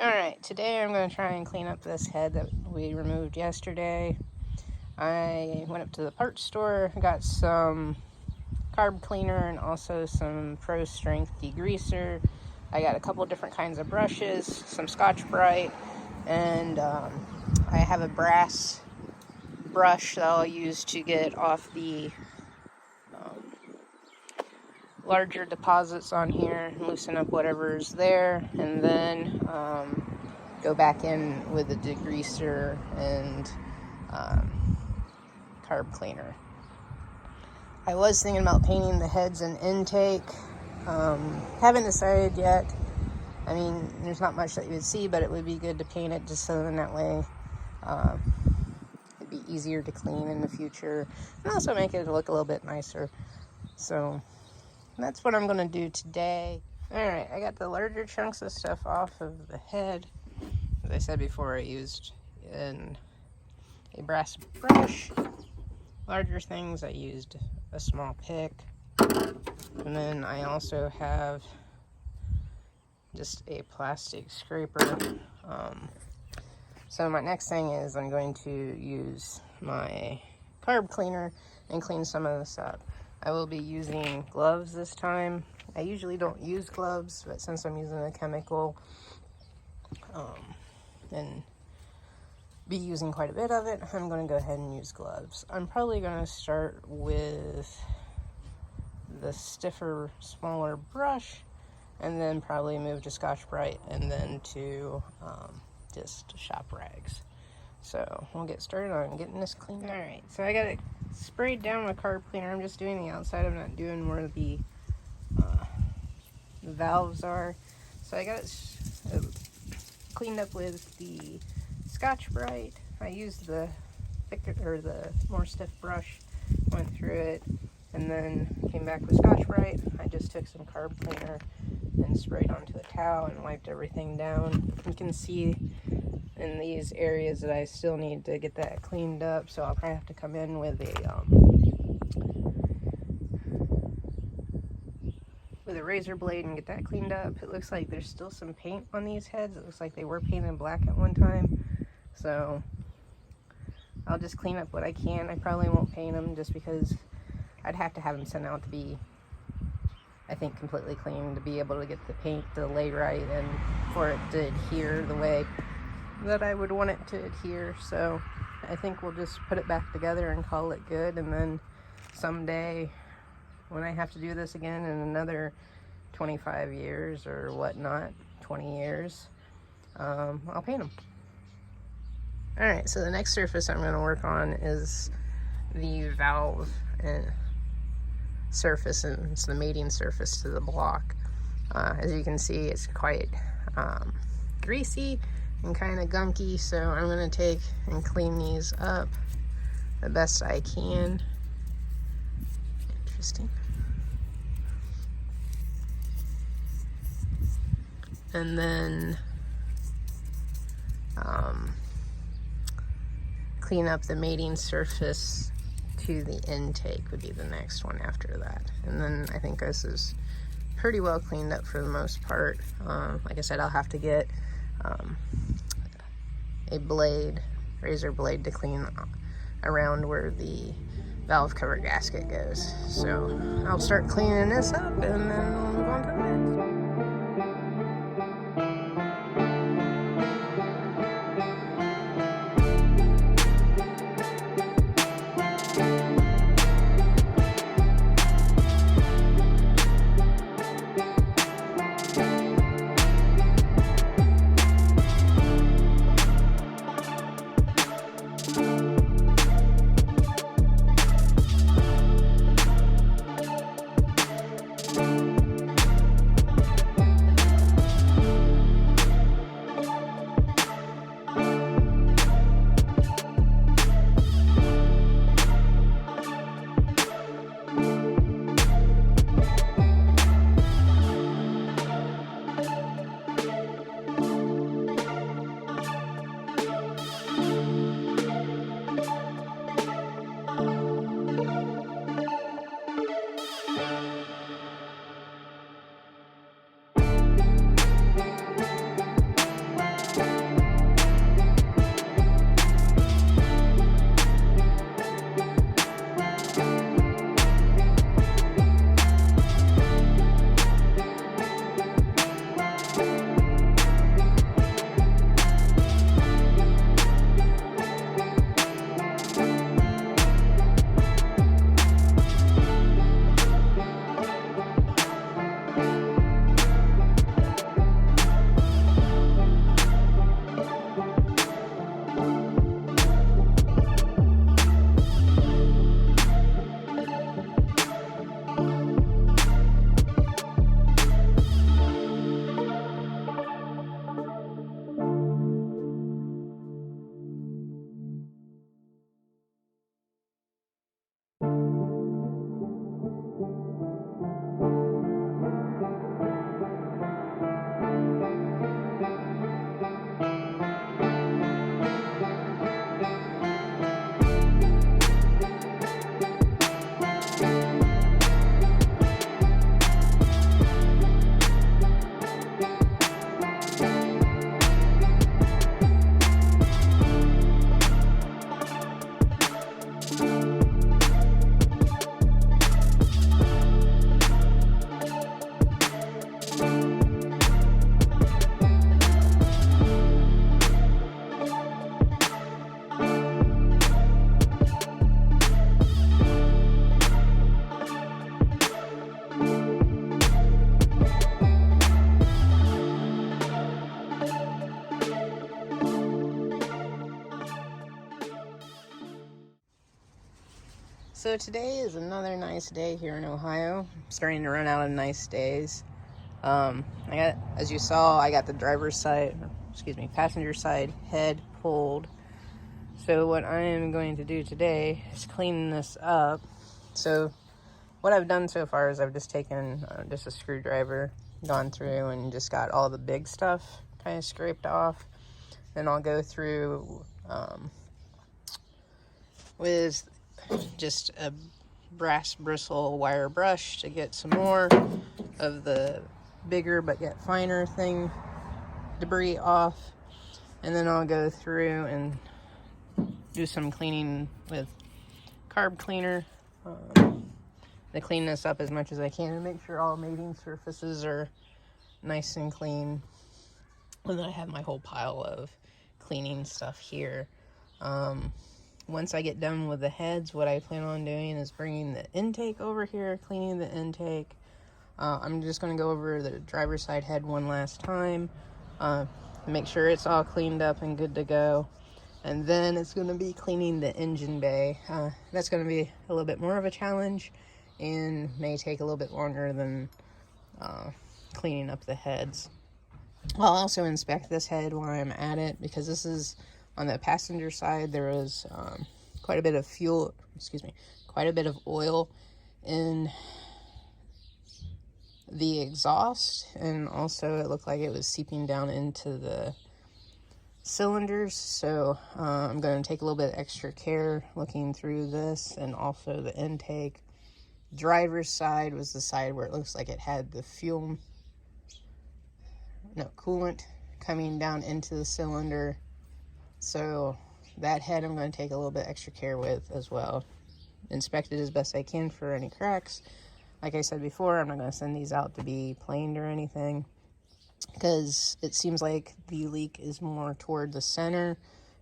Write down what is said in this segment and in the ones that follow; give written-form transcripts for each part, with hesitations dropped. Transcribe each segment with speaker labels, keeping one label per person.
Speaker 1: Alright, today I'm going to try and clean up this head that we removed yesterday. I went up to the parts store, got some carb cleaner and also some Pro Strength degreaser. I got a couple different kinds of brushes, some Scotch-Brite, and I have a brass brush that I'll use to get off the larger deposits on here and loosen up whatever's there, and then go back in with the degreaser and carb cleaner. I was thinking about painting the heads and intake. Haven't decided yet. I mean, there's not much that you would see, but it would be good to paint it just so then that way it'd be easier to clean in the future and also make it look a little bit nicer. So that's what I'm going to do today. Alright, I got the larger chunks of stuff off of the head. As I said before, I used a brass brush. Larger things, I used a small pick. And then I also have just a plastic scraper. So my next thing is I'm going to use my carb cleaner and clean some of this up. I will be using gloves this time. I usually don't use gloves, but since I'm using a chemical and be using quite a bit of it, I'm going to go ahead and use gloves. I'm probably going to start with the stiffer, smaller brush, and then probably move to Scotch-Brite, and then to just shop rags. So we'll get started on getting this cleaned up. Alright, so I got it sprayed down with carb cleaner. I'm just doing the outside. I'm not doing where the valves are. So I got it cleaned up with the Scotch-Brite. I used the thicker or the more stiff brush, went through it, and then came back with Scotch-Brite. I just took some carb cleaner and sprayed onto a towel and wiped everything down. You can see in these areas that I still need to get that cleaned up, so I'll probably have to come in with a razor blade and get that cleaned up. It looks like there's still some paint on these heads. It looks like they were painted black at one time, so I'll just clean up what I can. I probably won't paint them just because I'd have to have them sent out to be, I think, completely clean to be able to get the paint to lay right and for it to adhere the way that I would want it to adhere. So I think we'll just put it back together and call it good, and then someday when I have to do this again in another 25 years or whatnot, 20 years, I'll paint them. Alright, so the next surface I'm going to work on is the valve surface, and it's the mating surface to the block. As you can see, it's quite greasy and kind of gunky, so I'm going to take and clean these up the best I can. Interesting. And then clean up the mating surface to the intake would be the next one after that. And then I think this is pretty well cleaned up for the most part. Like I said, I'll have to get a blade, razor blade, to clean around where the valve cover gasket goes. So I'll start cleaning this up and then we'll move on to the next. So today is another nice day here in Ohio. I'm starting to run out of nice days. As you saw, I got the passenger side head pulled. So what I am going to do today is clean this up. So what I've done so far is I've just taken just a screwdriver, gone through and just got all the big stuff kind of scraped off. Then I'll go through with just a brass bristle wire brush to get some more of the bigger but yet finer debris off. And then I'll go through and do some cleaning with carb cleaner to clean this up as much as I can and make sure all mating surfaces are nice and clean. And then I have my whole pile of cleaning stuff here. Once I get done with the heads, what I plan on doing is bringing the intake over here, cleaning the intake. I'm just going to go over the driver's side head one last time, make sure it's all cleaned up and good to go. And then it's going to be cleaning the engine bay. That's going to be a little bit more of a challenge and may take a little bit longer than cleaning up the heads. I'll also inspect this head while I'm at it, because this is on the passenger side. There was quite a bit of oil in the exhaust, and also it looked like it was seeping down into the cylinders. So I'm going to take a little bit extra care looking through this, and also the intake. Driver's side was the side where it looks like it had the coolant coming down into the cylinder. So that head I'm going to take a little bit extra care with as well. Inspect it as best I can for any cracks. Like I said before, I'm not going to send these out to be planed or anything, because it seems like the leak is more toward the center,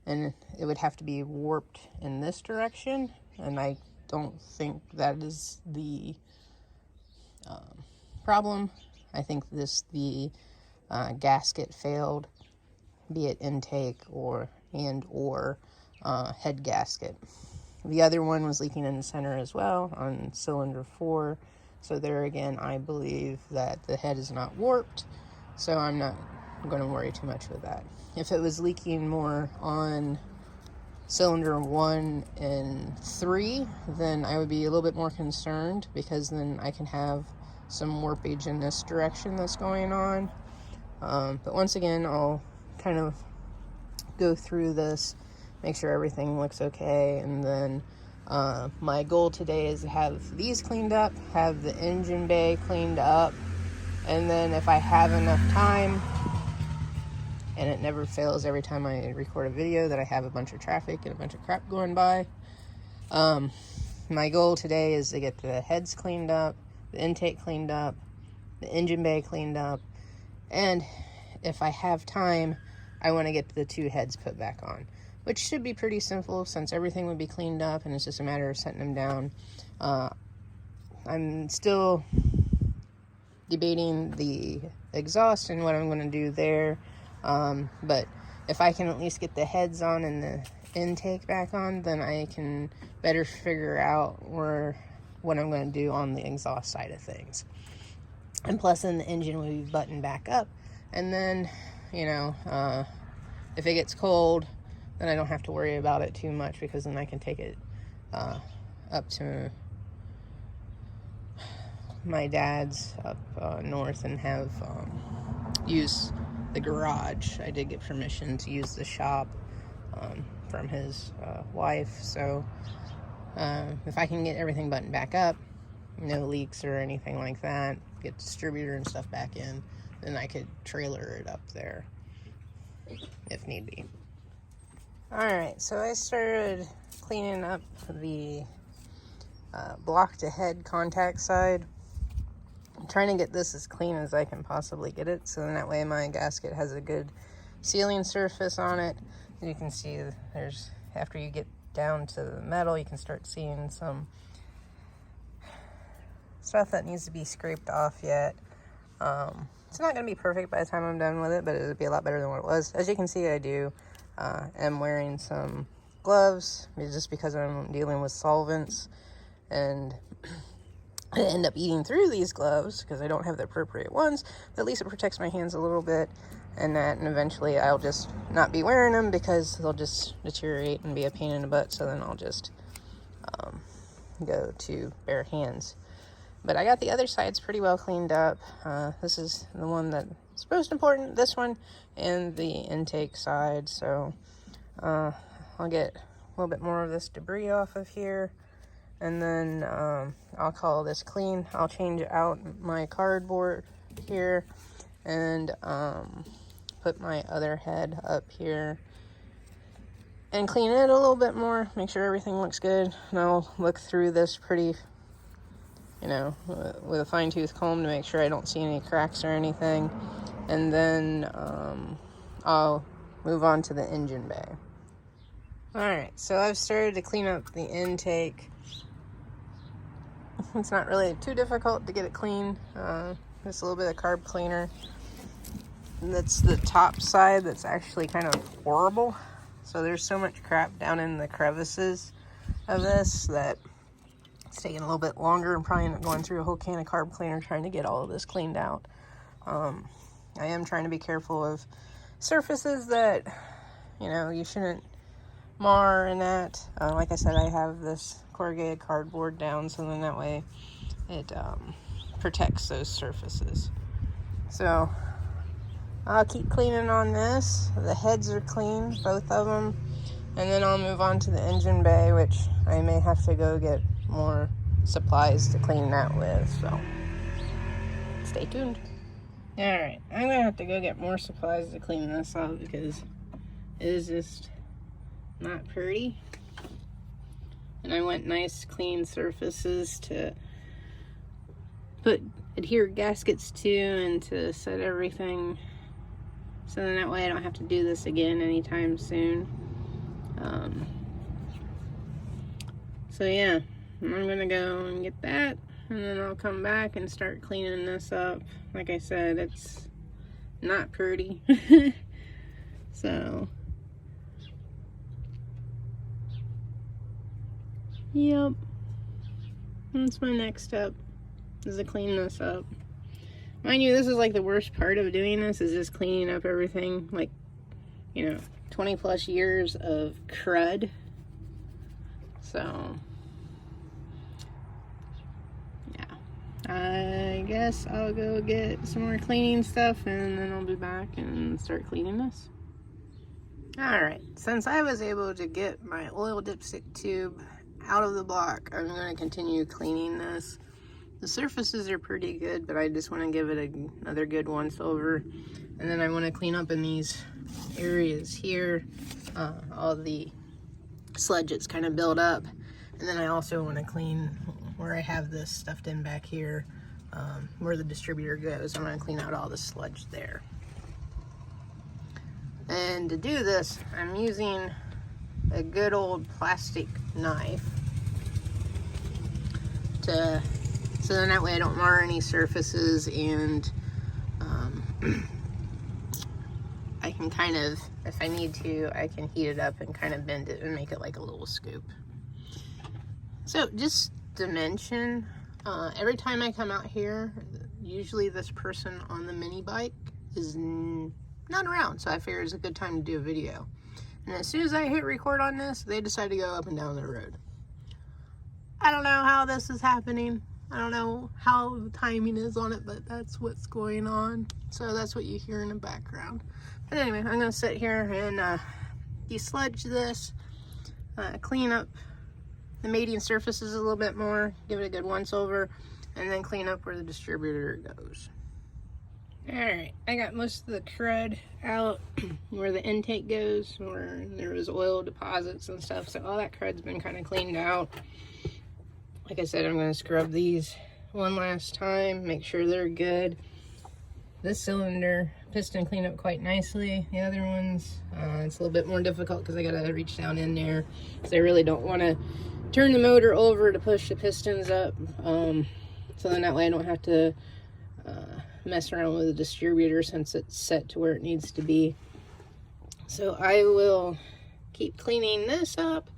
Speaker 1: and it would have to be warped in this direction, and I don't think that is the problem. I think the gasket failed, be it intake or head gasket. The other one was leaking in the center as well on cylinder 4. So there again, I believe that the head is not warped, so I'm not going to worry too much with that. If it was leaking more on cylinder 1 and 3, then I would be a little bit more concerned, because then I can have some warpage in this direction that's going on. But once again, I'll kind of go through this, make sure everything looks okay, and then my goal today is to have these cleaned up, have the engine bay cleaned up, and then if I have enough time, and it never fails every time I record a video that I have a bunch of traffic and a bunch of crap going by, my goal today is to get the heads cleaned up, the intake cleaned up, the engine bay cleaned up, and if I have time, I want to get the 2 heads put back on, which should be pretty simple since everything would be cleaned up and it's just a matter of setting them down. I'm still debating the exhaust and what I'm going to do there, but if I can at least get the heads on and the intake back on, then I can better figure out what I'm going to do on the exhaust side of things. And plus, then the engine will be buttoned back up, and then, if it gets cold, then I don't have to worry about it too much, because then I can take it up to my dad's up north and have use the garage. I did get permission to use the shop from his wife, so if I can get everything buttoned back up, no leaks or anything like that, get distributor and stuff back in, then I could trailer it up there if need be. Alright, so I started cleaning up the block to head contact side. I'm trying to get this as clean as I can possibly get it, so then that way my gasket has a good sealing surface on it. You can see there's, after you get down to the metal, you can start seeing some stuff that needs to be scraped off yet. It's not going to be perfect by the time I'm done with it, but it'll be a lot better than what it was. As you can see, I am wearing some gloves just because I'm dealing with solvents. and I end up eating through these gloves because I don't have the appropriate ones, but at least it protects my hands a little bit, and eventually I'll just not be wearing them because they'll just deteriorate and be a pain in the butt, so then I'll just go to bare hands. But I got the other sides pretty well cleaned up. This is the one that's most important, this one, and the intake side, so I'll get a little bit more of this debris off of here. And then I'll call this clean. I'll change out my cardboard here and put my other head up here and clean it a little bit more. Make sure everything looks good. And I'll look through this pretty, with a fine-tooth comb to make sure I don't see any cracks or anything. And then I'll move on to the engine bay. Alright, so I've started to clean up the intake. It's not really too difficult to get it clean. Just a little bit of carb cleaner. And that's the top side that's actually kind of horrible. So there's so much crap down in the crevices of this that it's taking a little bit longer. I'm probably not going through a whole can of carb cleaner trying to get all of this cleaned out. I am trying to be careful of surfaces that, you shouldn't mar and that. Like I said, I have this corrugated cardboard down, so then that way it protects those surfaces. So I'll keep cleaning on this. The heads are clean, both of them, and then I'll move on to the engine bay, which I may have to go get more supplies to clean that with, so stay tuned. Alright, I'm gonna have to go get more supplies to clean this up because it is just not pretty. And I want nice clean surfaces to put adhere gaskets to and to set everything, so then that way I don't have to do this again anytime soon. So yeah, I'm gonna go and get that, and then I'll come back and start cleaning this up. Like I said, it's not pretty. So yep, that's my next step, is to clean this up. Mind you, this is like the worst part of doing this, is just cleaning up everything, like, 20 plus years of crud. So yeah, I guess I'll go get some more cleaning stuff, and then I'll be back and start cleaning this. Alright, since I was able to get my oil dipstick tube out of the block, I'm going to continue cleaning this. The surfaces are pretty good, but I just want to give it another good once over. And then I want to clean up in these areas here, all the sludge that's kind of built up. And then I also want to clean where I have this stuffed in back here, where the distributor goes. I'm going to clean out all the sludge there. And to do this, I'm using a good old plastic knife so then that way I don't mar any surfaces, and I can kind of, if I need to, I can heat it up and kind of bend it and make it like a little scoop. So just to mention, every time I come out here, usually this person on the mini bike is not around, so I figure it's a good time to do a video. And as soon as I hit record on this, they decide to go up and down the road. I don't know how this is happening. I don't know how the timing is on it, but that's what's going on. So that's what you hear in the background. But anyway, I'm going to sit here and desludge this, clean up the mating surfaces a little bit more, give it a good once over, and then clean up where the distributor goes. Alright, I got most of the crud out where the intake goes, where there was oil deposits and stuff, so all that crud's been kind of cleaned out. Like I said, I'm going to scrub these one last time, make sure they're good. This cylinder piston cleaned up quite nicely. The other ones, it's a little bit more difficult because I got to reach down in there, because I really don't want to turn the motor over to push the pistons up. So then that way I don't have to mess around with the distributor, since it's set to where it needs to be. So I will keep cleaning this up,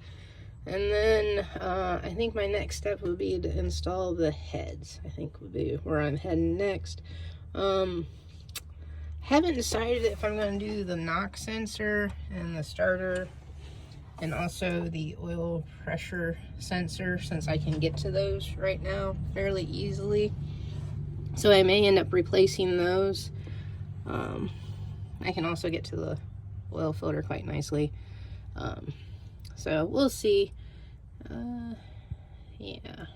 Speaker 1: And then I think my next step would be to install the heads. I think would be where I'm heading next. Haven't decided if I'm going to do the knock sensor and the starter and also the oil pressure sensor, since I can get to those right now fairly easily. So I may end up replacing those. I can also get to the oil filter quite nicely. So we'll see. Yeah.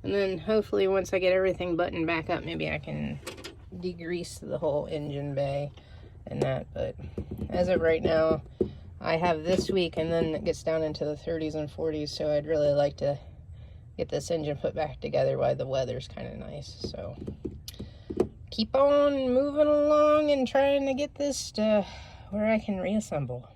Speaker 1: And then hopefully once I get everything buttoned back up, maybe I can degrease the whole engine bay and that. But as of right now, I have this week, and then it gets down into the 30s and 40s, so I'd really like to get this engine put back together while the weather's kind of nice. So keep on moving along and trying to get this to where I can reassemble.